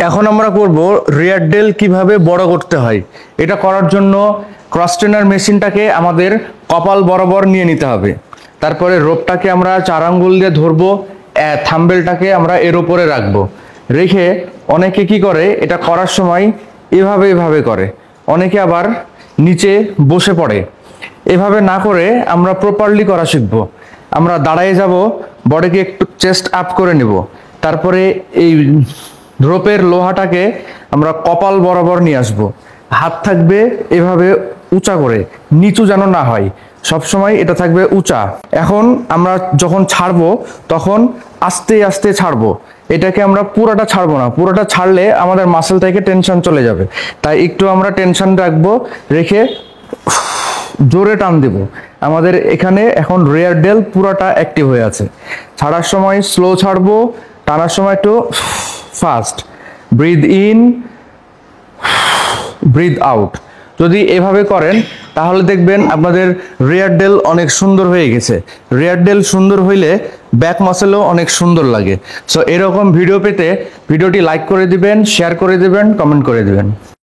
এখন আমরা করব রিয়ার ডেল কিভাবে বড় করতে হয়। এটা করার জন্য ক্রস ট্রেনার মেশিনটাকে আমাদের কপাল বরাবর নিয়ে নিতে হবে। তারপরে রোপটাকে আমরা 4 আঙ্গুল দিয়ে ধরবো, থাম্বেলটাকে আমরা এর উপরে রাখবো। রেখে অনেকে কি করে, এটা করার সময় এভাবে করে, অনেকে আবার নিচে বসে পড়ে। এভাবে না করে আমরা প্রপারলি করা শিখবো। আমরা দাঁড়ায় যাব, বডিকে একটু চেস্ট আপ করে নিব। তারপরে এই রোপের লোহাটাকে আমরা কপাল বরাবর নিয়ে আসব। হাত থাকবে এভাবে উঁচা করে, নিচু যেন না হয়, সবসময় এটা থাকবে উঁচা। এখন আমরা যখন ছাড়বো তখন আস্তে আস্তে ছাড়বো। এটাকে আমরা পুরোটা ছাড়বো না, পুরোটা ছাড়লে আমাদের মাসেল থেকে টেনশন চলে যাবে। তাই একটু আমরা টেনশন রাখবো, রেখে জোরে টান দেব। আমাদের এখানে এখন রিয়ার ডেল পুরোটা অ্যাক্টিভ হয়ে আছে। ছাড়ার সময় স্লো ছাড়বো, টানার সময় একটু fast. Breathe in, breathe out. যদি এভাবে করেন তাহলে দেখবেন আপনাদের রিয়ার ডেল অনেক সুন্দর হয়ে গেছে। রিয়ার ডেল সুন্দর হইলে ব্যাক মাসেলও অনেক সুন্দর লাগে। সো এরকম ভিডিও পেতে ভিডিওটি লাইক করে দিবেন, শেয়ার করে দিবেন, কমেন্ট করে দিবেন।